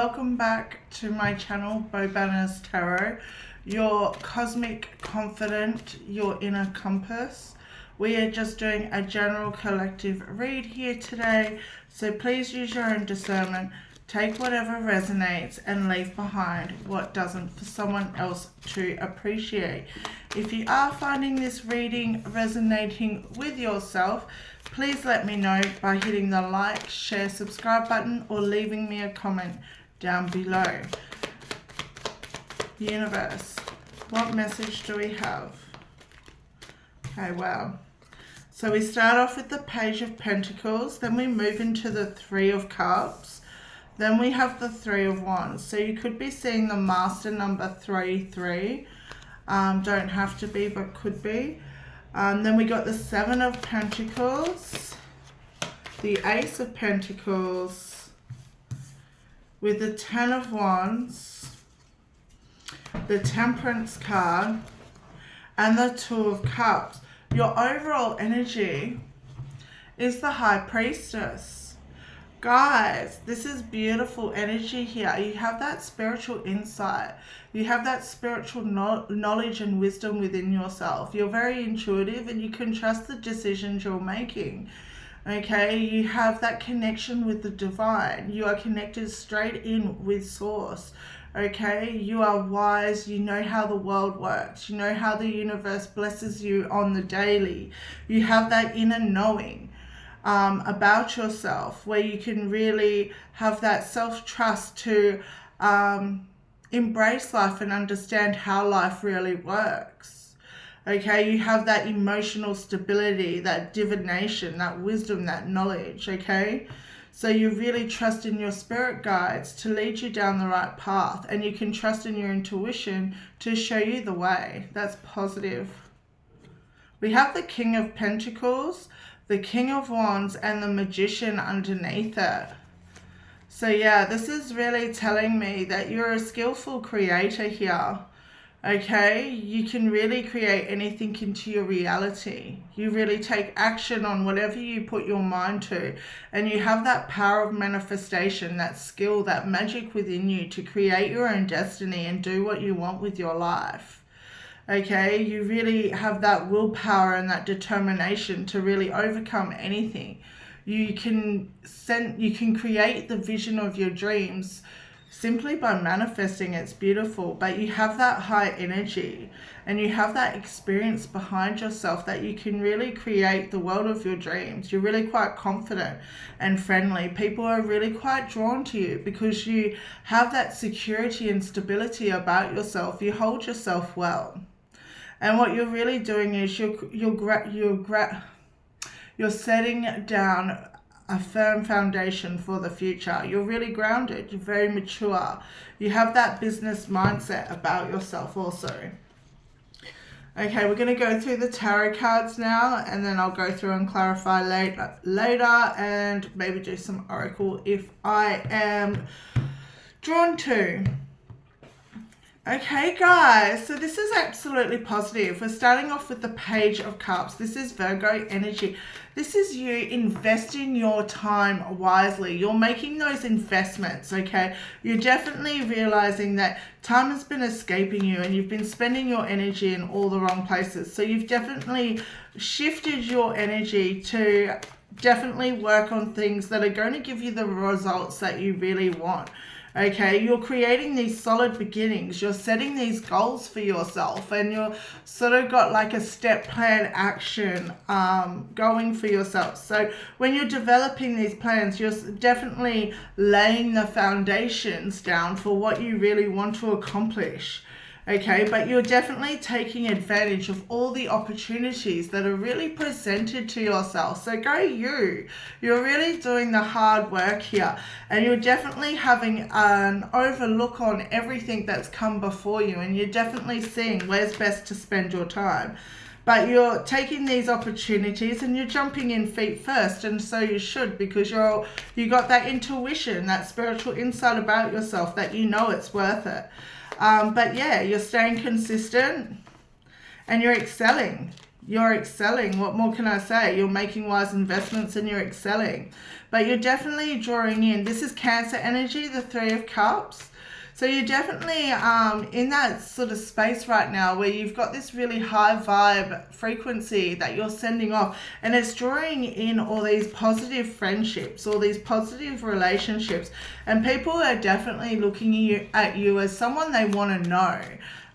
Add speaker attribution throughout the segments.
Speaker 1: welcome back to my channel, Bo Banner's Tarot, your cosmic confidant, your inner compass. We are just doing a general collective read here today, so please use your own discernment. Take whatever resonates and leave behind what doesn't for someone else to appreciate. If you are finding this reading resonating with yourself, please let me know by hitting the like, share, subscribe button or leaving me a comment down below. Universe, what message do we have? Okay, wow. So we start off with the Page of Pentacles, then we move into the Three of Cups. Then we have the Three of Wands. So you could be seeing the master number 33. Don't have to be, but could be. Then we got the Seven of Pentacles, the Ace of Pentacles, with the Ten of Wands, the Temperance card, and the Two of Cups. Your overall energy is the High Priestess. Guys, this is beautiful energy here. You have that spiritual insight. You have that spiritual knowledge and wisdom within yourself. You're very intuitive and you can trust the decisions you're making. Okay, you have that connection with the divine. You are connected straight in with source. Okay, you are wise. You know how the world works. You know how the universe blesses you on the daily. You have that inner knowing about yourself, where you can really have that self-trust to embrace life and understand how life really works. Okay, you have that emotional stability, that divination, that wisdom, that knowledge. Okay, so you really trust in your spirit guides to lead you down the right path, and you can trust in your intuition to show you the way. That's positive. We have the King of Pentacles, the King of Wands, and the Magician underneath it. So yeah, this is really telling me that you're a skillful creator here. Okay, you can really create anything into your reality. You really take action on whatever you put your mind to, and you have that power of manifestation, that skill, that magic within you to create your own destiny and do what you want with your life. Okay, you really have that willpower and that determination to really overcome anything. You can create the vision of your dreams simply by manifesting. It's beautiful, but you have that high energy and you have that experience behind yourself that you can really create the world of your dreams. You're really quite confident and friendly. People are really quite drawn to you because you have that security and stability about yourself. You hold yourself well. And what you're really doing is you're setting down a firm foundation for the future. You're really grounded. You're very mature. You have that business mindset about yourself also. Okay, we're going to go through the tarot cards now, and then I'll go through and clarify later and maybe do some oracle if I am drawn to. Okay guys, so this is absolutely positive. We're starting off with the Page of Cups. This is Virgo energy. This is you investing your time wisely. You're making those investments, okay? You're definitely realizing that time has been escaping you and you've been spending your energy in all the wrong places. So you've definitely shifted your energy to definitely work on things that are going to give you the results that you really want. Okay, you're creating these solid beginnings. You're setting these goals for yourself, and you're sort of got like a step plan action going for yourself. So when you're developing these plans, you're definitely laying the foundations down for what you really want to accomplish. Okay, but you're definitely taking advantage of all the opportunities that are really presented to yourself. So go you. You're really doing the hard work here, and you're definitely having an overlook on everything that's come before you, and you're definitely seeing where's best to spend your time. But you're taking these opportunities and you're jumping in feet first, and so you should, because you got that intuition, that spiritual insight about yourself that you know it's worth it. But yeah, you're staying consistent and you're excelling. You're excelling. What more can I say? You're making wise investments and you're excelling. But you're definitely drawing in. This is Cancer energy, the Three of Cups. So you're definitely in that sort of space right now where you've got this really high vibe frequency that you're sending off, and it's drawing in all these positive friendships, all these positive relationships, and people are definitely looking at you as someone they want to know.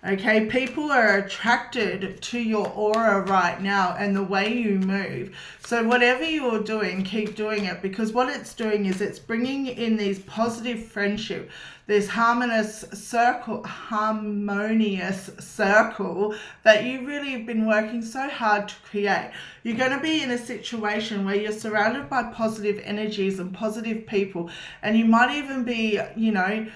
Speaker 1: Okay, people are attracted to your aura right now and the way you move. So whatever you're doing, keep doing it, because what it's doing is it's bringing in these positive friendship, this harmonious circle that you really have been working so hard to create. You're going to be in a situation where you're surrounded by positive energies and positive people, and you might even be, you know,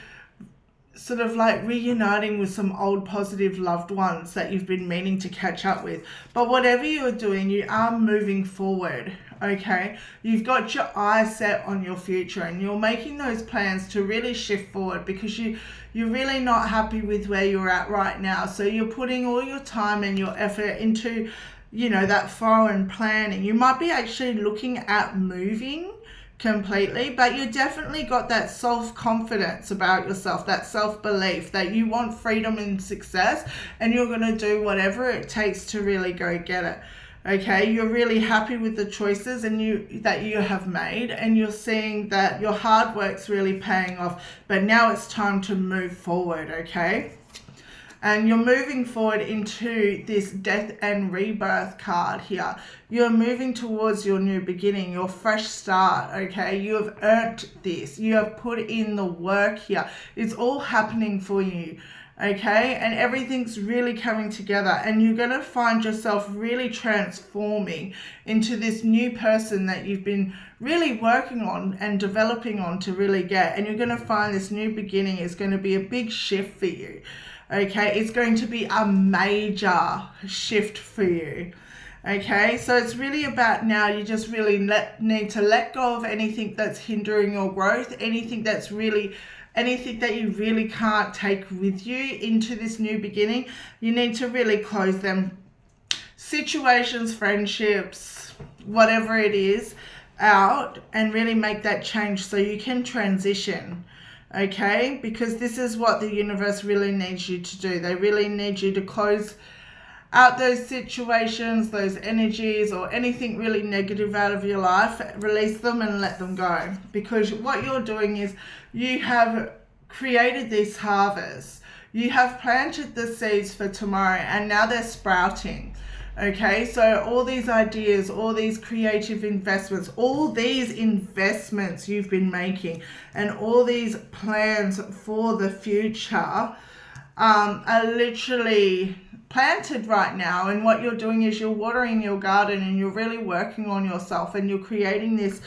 Speaker 1: sort of like reuniting with some old positive loved ones that you've been meaning to catch up with. But whatever you're doing, you are moving forward, okay? You've got your eyes set on your future and you're making those plans to really shift forward, because you're really not happy with where you're at right now. So you're putting all your time and your effort into, you know, that foreign planning. You might be actually looking at moving completely, but you definitely got that self-confidence about yourself, that self-belief that you want freedom and success, and you're going to do whatever it takes to really go get it. Okay, you're really happy with the choices that you have made, and you're seeing that your hard work's really paying off, but now it's time to move forward. Okay, and you're moving forward into this death and rebirth card here. You're moving towards your new beginning, your fresh start, okay? You have earned this. You have put in the work here. It's all happening for you, okay? And everything's really coming together, and you're going to find yourself really transforming into this new person that you've been really working on and developing on to really get. And you're going to find this new beginning is going to be a big shift for you. Okay, it's going to be a major shift for you. Okay, so it's really about now, you just really need to let go of anything that's hindering your growth, anything that you really can't take with you into this new beginning. You need to really close them. Situations, friendships, whatever it is, out, and really make that change so you can transition. Okay, because this is what the universe really needs you to do. They really need you to close out those situations, those energies, or anything really negative out of your life. Release them and let them go, because what you're doing is you have created this harvest. You have planted the seeds for tomorrow, and now they're sprouting. Okay, so all these ideas, all these creative investments, all these investments you've been making, and all these plans for the future are literally planted right now. And what you're doing is you're watering your garden, and you're really working on yourself, and you're creating this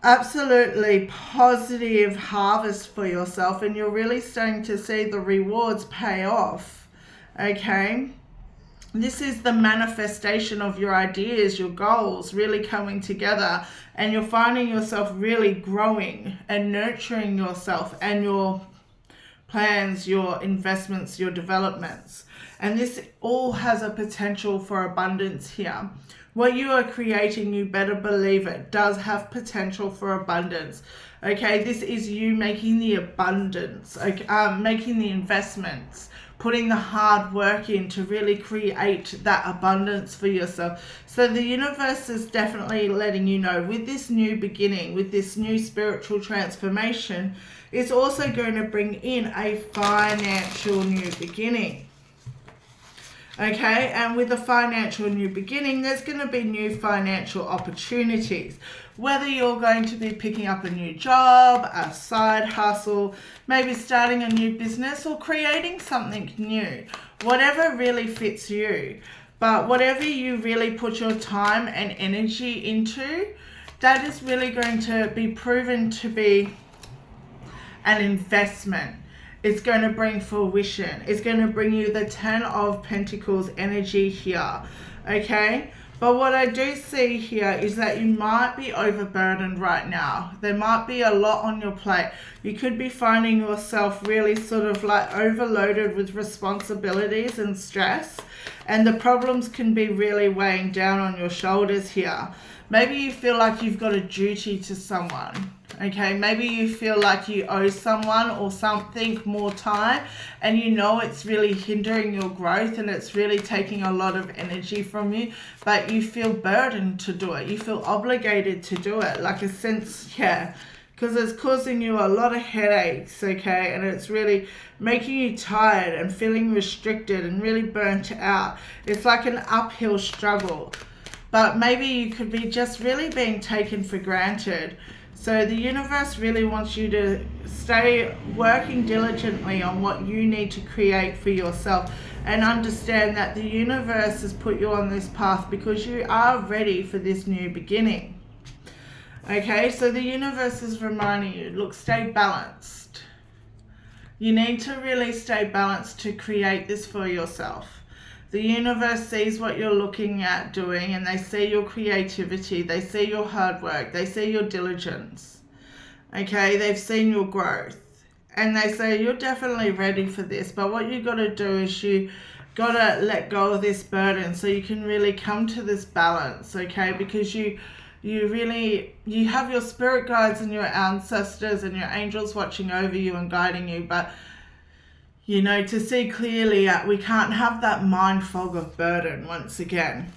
Speaker 1: absolutely positive harvest for yourself, and you're really starting to see the rewards pay off. Okay, this is the manifestation of your ideas, your goals really coming together, and you're finding yourself really growing and nurturing yourself and your plans, your investments, your developments. And this all has a potential for abundance here. What you are creating, you better believe it does have potential for abundance. Okay, this is you making the abundance, making the investments, putting the hard work in to really create that abundance for yourself. So the universe is definitely letting you know, with this new beginning, with this new spiritual transformation, it's also going to bring in a financial new beginning. Okay, and with a financial new beginning, there's going to be new financial opportunities. Whether you're going to be picking up a new job, a side hustle, maybe starting a new business, or creating something new, whatever really fits you. But whatever you really put your time and energy into, that is really going to be proven to be an investment. it's going to bring fruition. It's going to bring you the 10 of Pentacles energy here, okay? But what I do see here is that you might be overburdened right now. There might be a lot on your plate. You could be finding yourself really sort of like overloaded with responsibilities and stress, and the problems can be really weighing down on your shoulders here. Maybe you feel like you've got a duty to someone, okay? Maybe you feel like you owe someone or something more time, and you know it's really hindering your growth and it's really taking a lot of energy from you, but you feel burdened to do it. You feel obligated to do it, like a sense, yeah, because it's causing you a lot of headaches, okay? And it's really making you tired and feeling restricted and really burnt out. It's like an uphill struggle. But maybe you could be just really being taken for granted. So the universe really wants you to stay working diligently on what you need to create for yourself, and understand that the universe has put you on this path because you are ready for this new beginning. Okay, so the universe is reminding you, look, stay balanced. You need to really stay balanced to create this for yourself. The universe sees what you're looking at doing, and they see your creativity, they see your hard work, they see your diligence. Okay, they've seen your growth, and they say you're definitely ready for this, but what you got to do is you got to let go of this burden so you can really come to this balance, okay? Because you have your spirit guides and your ancestors and your angels watching over you and guiding you, but you know, to see clearly, we can't have that mind fog of burden once again.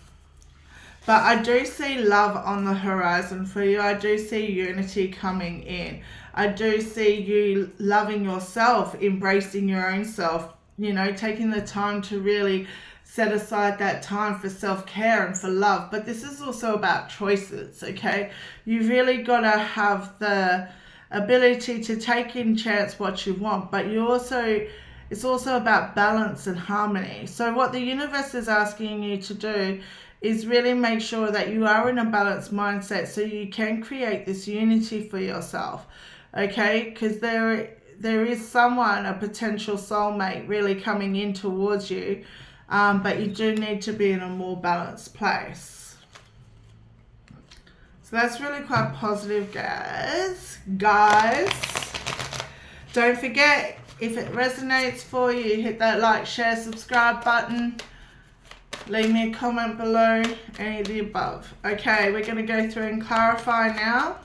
Speaker 1: But I do see love on the horizon for you. I do see unity coming in. I do see you loving yourself, embracing your own self, you know, taking the time to really set aside that time for self-care and for love. But this is also about choices, okay? You really got to have the ability to take in chance what you want, but it's also about balance and harmony. So what the universe is asking you to do is really make sure that you are in a balanced mindset so you can create this unity for yourself, okay? Because there is someone, a potential soulmate, really coming in towards you, but you do need to be in a more balanced place. So that's really quite positive, guys. Don't forget, if it resonates for you, hit that like, share, subscribe button. Leave me a comment below, any of the above. Okay, we're going to go through and clarify now.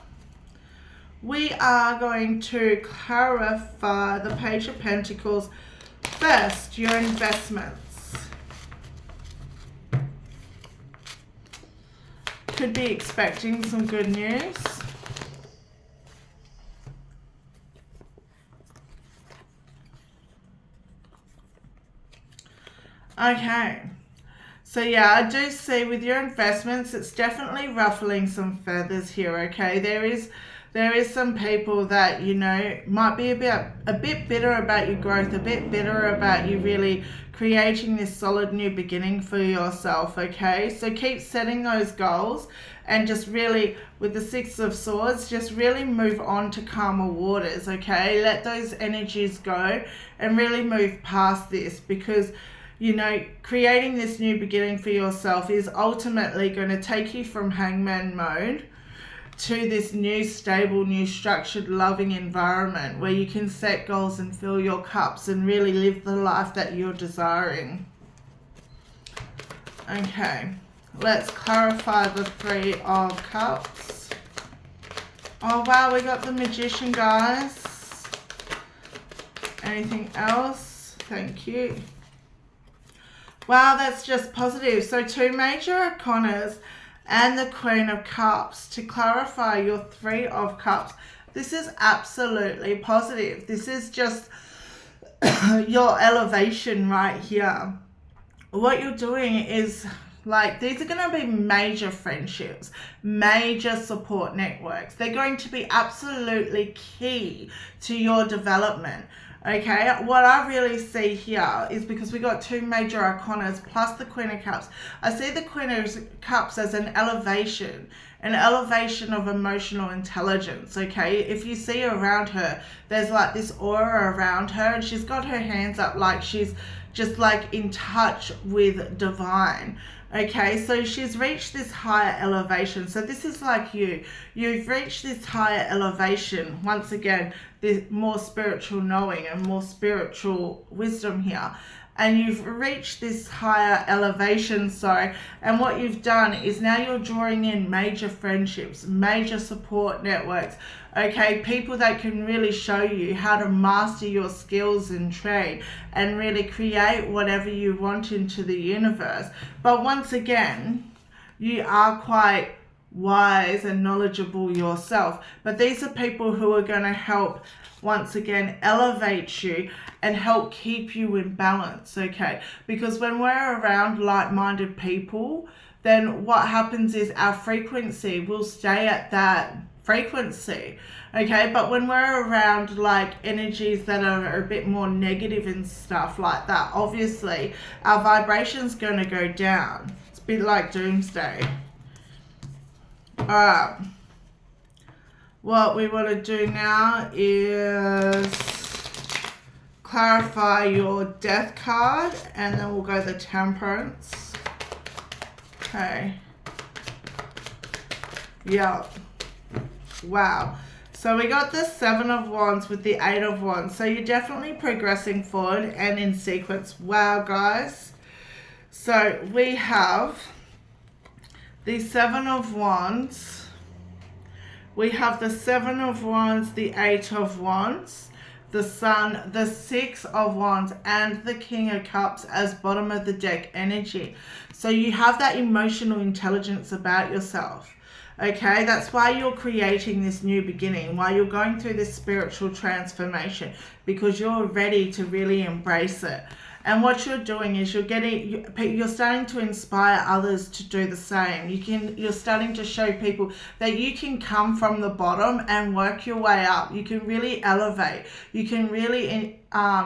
Speaker 1: We are going to clarify the Page of Pentacles. First, your investments. Could be expecting some good news. Okay, so yeah, I do see with your investments, it's definitely ruffling some feathers here, okay? There is some people that, you know, might be a bit bitter about your growth, a bit bitter about you really creating this solid new beginning for yourself, okay? So keep setting those goals and just really, with the Six of Swords, just really move on to calmer waters, okay? Let those energies go and really move past this, because you know, creating this new beginning for yourself is ultimately going to take you from hangman mode to this new stable, new structured, loving environment where you can set goals and fill your cups and really live the life that you're desiring. Okay, let's clarify the Three of Cups. Oh wow, we got the Magician, guys. Anything else? Thank you. Wow, that's just positive. So two major arcanas and the Queen of Cups to clarify your Three of Cups. This is absolutely positive. This is just your elevation right here. What you're doing is, like, these are going to be major friendships, major support networks. They're going to be absolutely key to your development. Okay, what I really see here is, because we got two major arcanas plus the Queen of Cups, I see the Queen of Cups as an elevation an elevation of emotional intelligence, okay? If you see around her, there's like this aura around her, and she's got her hands up like she's just like in touch with divine. Okay, so she's reached this higher elevation. So this is like you've reached this higher elevation. Once again, this more spiritual knowing and more spiritual wisdom here. And you've reached this higher elevation, and what you've done is now you're drawing in major friendships, major support networks, okay, people that can really show you how to master your skills and trade and really create whatever you want into the universe. But once again, you are quite wise and knowledgeable yourself, but these are people who are going to help once again elevate you and help keep you in balance, okay? Because when we're around like-minded people, then what happens is our frequency will stay at that frequency, okay? But when we're around like energies that are a bit more negative and stuff like that, obviously our vibration's going to go down. It's a bit like doomsday. Alright, what we want to do now is clarify your death card, and then we'll go the temperance. Okay. Yep. Wow. So we got the 7 of Wands with the 8 of Wands. So you're definitely progressing forward and in sequence. Wow, guys. So we have the 7 of Wands. We have the 7 of Wands, the 8 of Wands, the Sun, the 6 of Wands, and the King of Cups as bottom of the deck energy. So you have that emotional intelligence about yourself. Okay, that's why you're creating this new beginning, why you're going through this spiritual transformation, because you're ready to really embrace it. And what you're doing is you're starting to inspire others to do the same. You're starting to show people that you can come from the bottom and work your way up. You can really elevate. You can really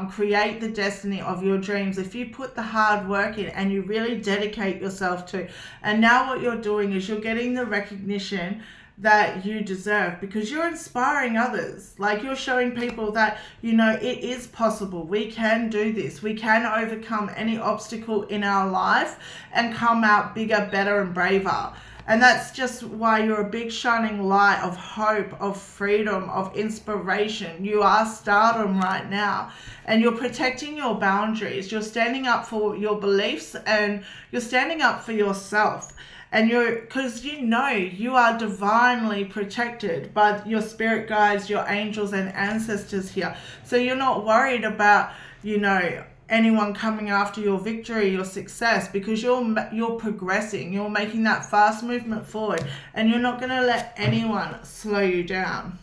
Speaker 1: create the destiny of your dreams if you put the hard work in and you really dedicate yourself to. And now what you're doing is you're getting the recognition that you deserve, because you're inspiring others. Like, you're showing people that, you know, it is possible. We can do this. We can overcome any obstacle in our life and come out bigger, better, and braver. And that's just why you're a big shining light of hope, of freedom, of inspiration. You are stardom right now, and you're protecting your boundaries. You're standing up for your beliefs, and you're standing up for yourself. And because you know you are divinely protected by your spirit guides, your angels and ancestors here. So you're not worried about, you know, anyone coming after your victory, your success, because you're progressing. You're making that fast movement forward, and you're not going to let anyone slow you down.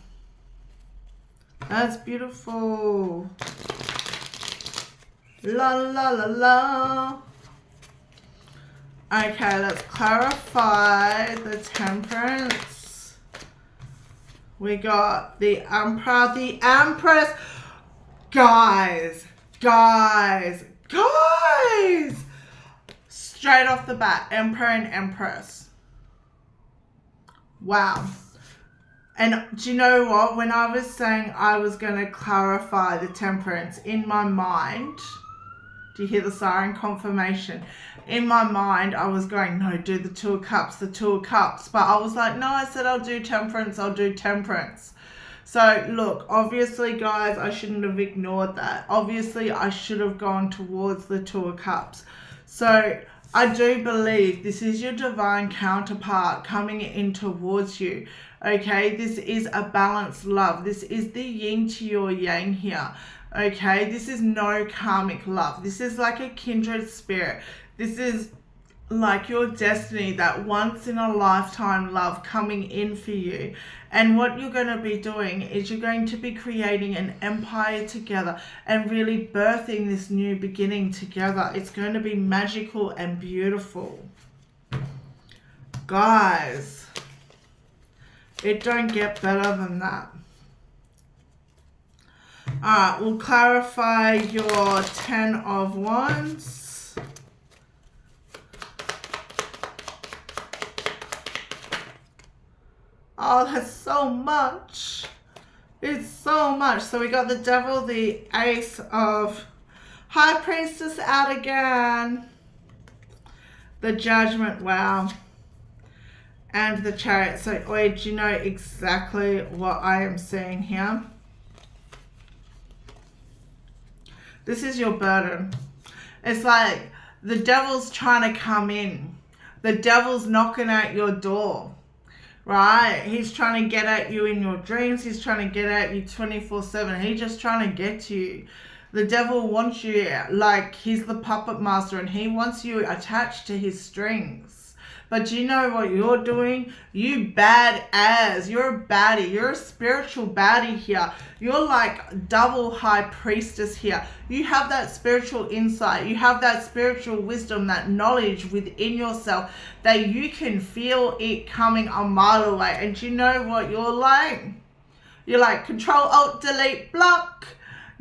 Speaker 1: That's beautiful. La la la la. Okay, let's clarify the temperance. We got the Emperor, the Empress. Guys. Straight off the bat, Emperor and Empress. Wow. And do you know what? When I was saying I was going to clarify the temperance, in my mind, do you hear the siren confirmation? In my mind, I was going, no, do the 2 of Cups, the 2 of Cups. But I was like, no, I said I'll do temperance, So look, obviously, guys, I shouldn't have ignored that. Obviously, I should have gone towards the 2 of Cups. So I do believe this is your divine counterpart coming in towards you. Okay, this is a balanced love. This is the yin to your yang here. Okay, this is no karmic love. This is like a kindred spirit. This is like your destiny, that once in a lifetime love coming in for you. And what you're going to be doing is you're going to be creating an empire together and really birthing this new beginning together. It's going to be magical and beautiful. Guys, it don't get better than that. Alright, we'll clarify your 10 of Wands. Oh, that's so much. It's so much. So we got the devil, the ace of high priestess out again. The judgment, wow. And the chariot. So, Oi, do you know exactly what I am seeing here? This is your burden. It's like the devil's trying to come in. The devil's knocking at your door, right? He's trying to get at you in your dreams. He's trying to get at you 24/7. He's just trying to get to you. The devil wants you, like he's the puppet master, and he wants you attached to his strings. But do you know what you're doing? You bad ass. You're a baddie. You're a spiritual baddie here. You're like double high priestess here. You have that spiritual insight. You have that spiritual wisdom, that knowledge within yourself that you can feel it coming a mile away. And do you know what you're like? You're like Control Alt Delete Block.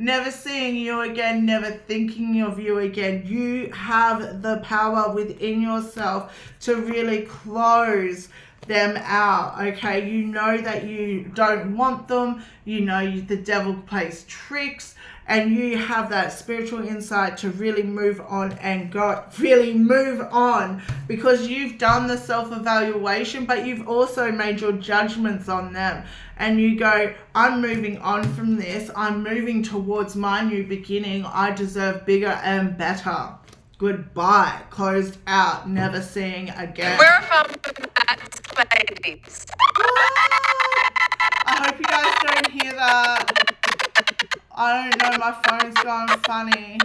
Speaker 1: Never seeing you again, never thinking of you again. You have the power within yourself to really close them out, okay? You know that you don't want them. You know the devil plays tricks, and you have that spiritual insight to really move on and really move on, because you've done the self-evaluation, but you've also made your judgments on them. And you go, I'm moving on from this. I'm moving towards my new beginning. I deserve bigger and better. Goodbye. Closed out. Never seeing again.
Speaker 2: We're from that place.
Speaker 1: I hope you guys don't hear that. I don't know. My phone's going funny.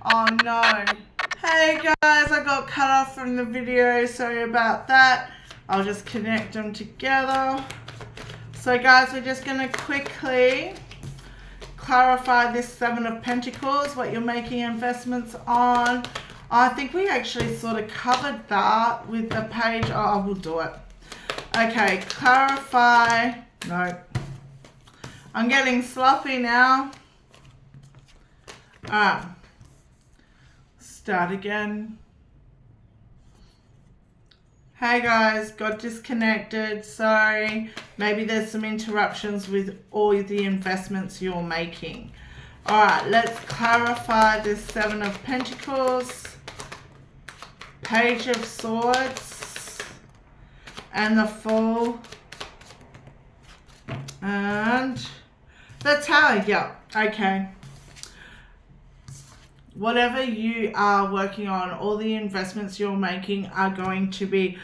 Speaker 1: Oh no. Hey guys, I got cut off from the video. Sorry about that. I'll just connect them together. So guys, we're just going to quickly clarify this Seven of Pentacles, what you're making investments on. I think we actually sort of covered that with the page. Oh, I will do it. Okay, clarify. No. I'm getting sloppy now. Start again. Hey guys, got disconnected, sorry. Maybe there's some interruptions with all the investments you're making. Alright, let's clarify this Seven of Pentacles, Page of Swords, and the Fool, and the Tower. Yeah, okay. Whatever you are working on, all the investments you're making are going to be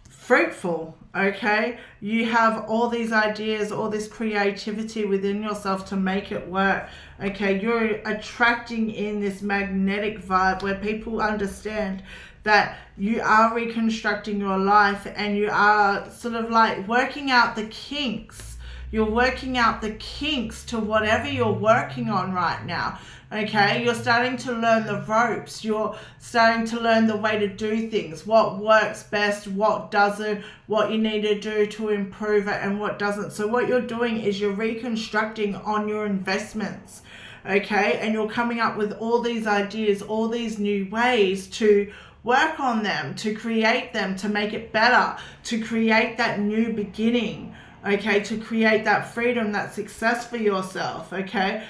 Speaker 1: fruitful, okay? You have all these ideas, all this creativity within yourself to make it work, okay? You're attracting in this magnetic vibe where people understand that you are reconstructing your life, and you are sort of like working out the kinks. You're working out the kinks to whatever you're working on right now. Okay, you're starting to learn the ropes. You're starting to learn the way to do things, what works best, what doesn't, what you need to do to improve it, and what doesn't. So what you're doing is you're reconstructing on your investments, okay? And you're coming up with all these ideas, all these new ways to work on them, to create them, to make it better, to create that new beginning, okay? To create that freedom, that success for yourself, okay?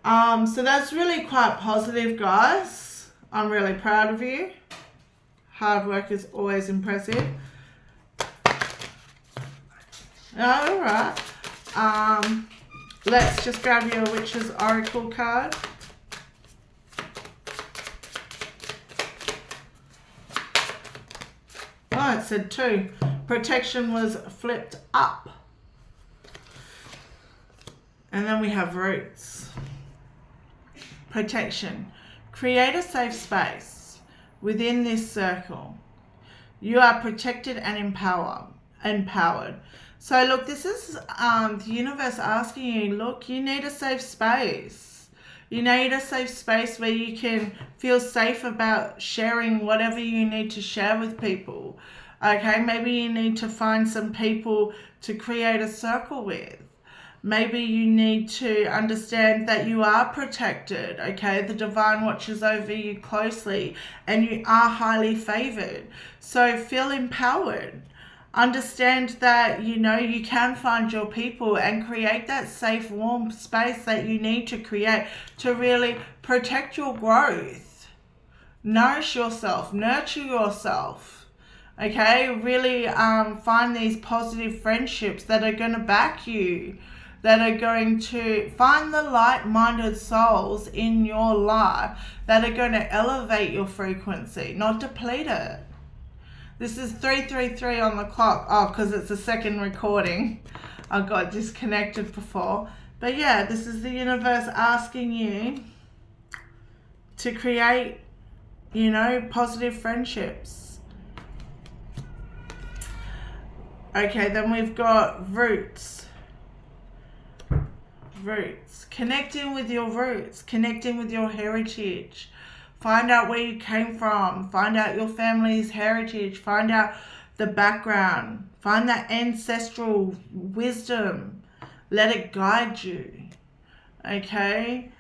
Speaker 1: So that's really quite positive, guys. I'm really proud of you. Hard work is always impressive. All right. Let's just grab you a Witch's Oracle card. Oh, it said 2. Protection was flipped up. And then we have Roots. Protection. Create a safe space within this circle. You are protected and empowered. So look, this is the universe asking you, look, you need a safe space. You need a safe space where you can feel safe about sharing whatever you need to share with people. Okay, maybe you need to find some people to create a circle with. Maybe you need to understand that you are protected, okay? The divine watches over you closely, and you are highly favored. So feel empowered. Understand that, you know, you can find your people and create that safe, warm space that you need to create to really protect your growth. Nourish yourself, nurture yourself. Okay, really find these positive friendships that are going to back you, that are going to find the like-minded souls in your life that are going to elevate your frequency, not deplete it. This is 333 on the clock. Oh, because it's a second recording. I got disconnected before. But yeah, this is the universe asking you to create, you know, positive friendships. Okay, then we've got roots. Roots. Connecting with your roots. Connecting with your heritage. Find out where you came from. Find out your family's heritage. Find out the background. Find that ancestral wisdom. Let it guide you. Okay?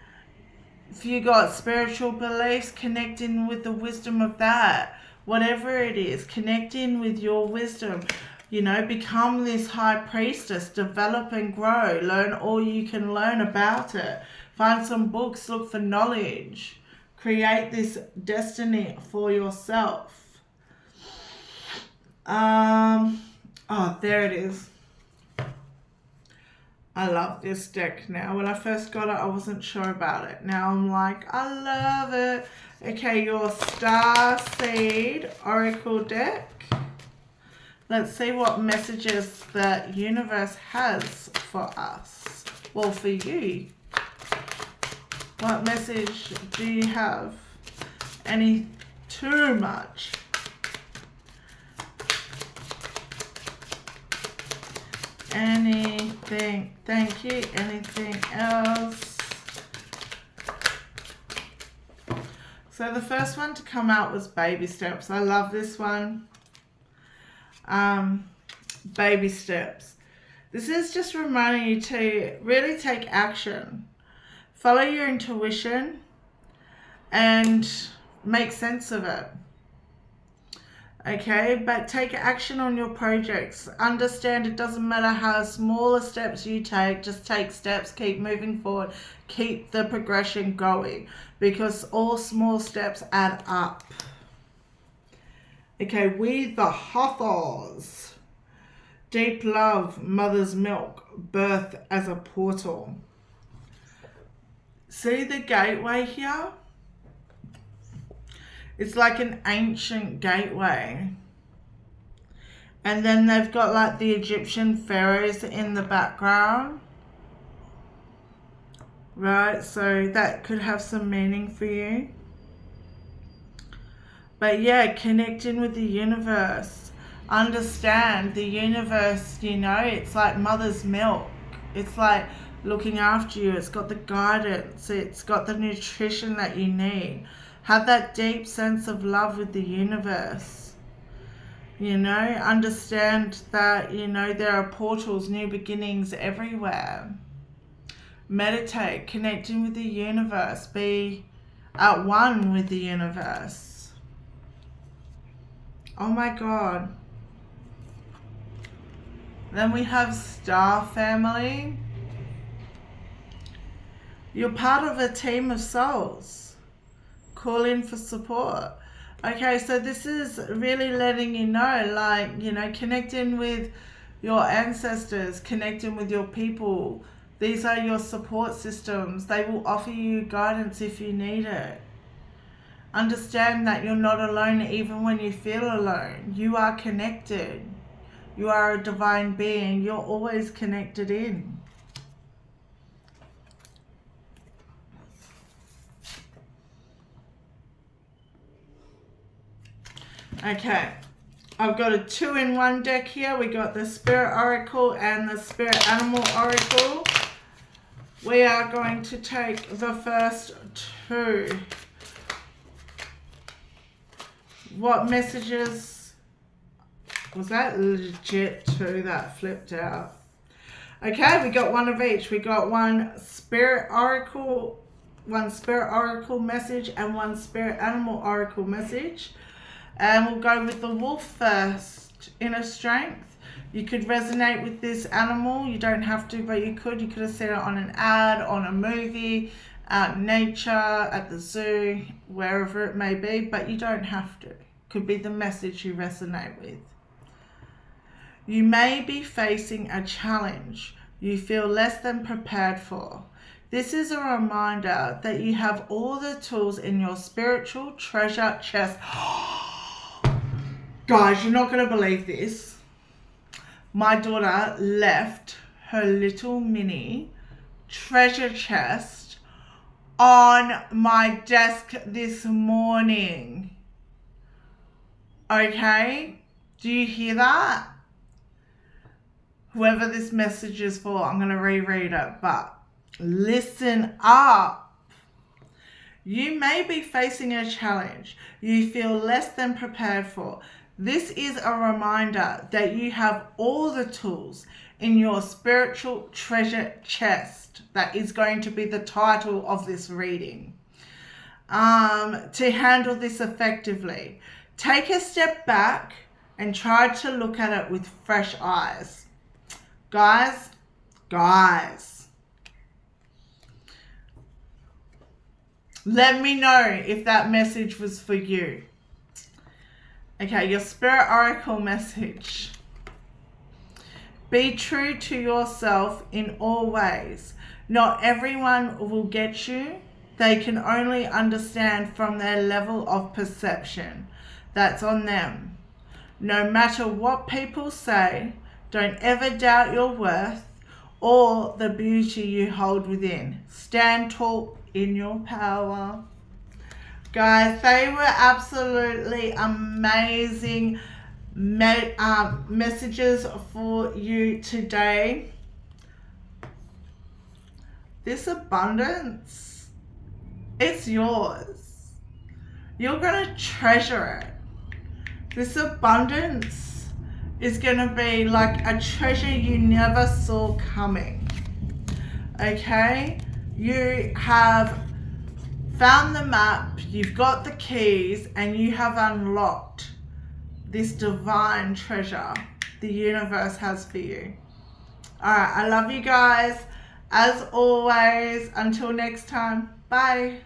Speaker 1: If you got spiritual beliefs, connect in with the wisdom of that. Whatever it is, connect in with your wisdom. You know, become this high priestess. Develop and grow. Learn all you can learn about it. Find some books. Look for knowledge. Create this destiny for yourself. Oh, there it is. I love this deck now. When I first got it, I wasn't sure about it. Now I'm like, I love it. Okay, your Star Seed Oracle deck. Let's see what messages the universe has for us. Well, for you. What message do you have? Any too much? Anything? Thank you. Anything else? So the first one to come out was baby steps. I love this one. Baby steps. This is just reminding you to really take action. Follow your intuition and make sense of it. Okay, but take action on your projects. Understand it doesn't matter how small the steps you take, just take steps, keep moving forward, keep the progression going, because all small steps add up. Okay, we the Hathors. Deep love, mother's milk, birth as a portal. See the gateway here? It's like an ancient gateway. And then they've got like the Egyptian pharaohs in the background. Right, so that could have some meaning for you. But yeah, connect in with the universe. Understand the universe, you know, it's like mother's milk. It's like looking after you. It's got the guidance. It's got the nutrition that you need. Have that deep sense of love with the universe. You know, understand that, you know, there are portals, new beginnings everywhere. Meditate, connecting with the universe. Be at one with the universe. Oh my God. Then we have Star Family. You're part of a team of souls. Call in for support. Okay, so this is really letting you know, like, you know, connecting with your ancestors, connecting with your people. These are your support systems. They will offer you guidance if you need it. Understand that you're not alone even when you feel alone. You are connected. You are a divine being. You're always connected in. Okay, I've got a 2-in-1 deck here. We got the Spirit Oracle and the Spirit Animal Oracle. We are going to take the first two. What messages? Was that legit two that flipped out? Okay, we got one of each. We got one Spirit Oracle message and one Spirit Animal Oracle message. And we'll go with the wolf first. inner strength. You could resonate with this animal. You don't have to, but you could. You could have seen it on an ad, on a movie, out in nature, at the zoo, wherever it may be, but you don't have to. Could be the message you resonate with. You may be facing a challenge you feel less than prepared for. This is a reminder that you have all the tools in your spiritual treasure chest. Guys, you're not going to believe this. My daughter left her little mini treasure chest on my desk this morning. Okay? Do you hear that? Whoever this message is for, I'm going to reread it, but listen up. You may be facing a challenge you feel less than prepared for. This is a reminder that you have all the tools in your spiritual treasure chest. That is going to be the title of this reading. To handle this effectively. Take a step back and try to look at it with fresh eyes. Guys, let me know if that message was for you. Okay, your spirit oracle message. Be true to yourself in all ways. Not everyone will get you. They can only understand from their level of perception. That's on them. No matter what people say, don't ever doubt your worth or the beauty you hold within. Stand tall in your power. Guys, they were absolutely amazing messages for you today. This abundance, it's yours. You're going to treasure it. This abundance is going to be like a treasure you never saw coming. Okay? You have found the map, you've got the keys, and you have unlocked this divine treasure the universe has for you. Alright, I love you guys. As always, until next time, bye.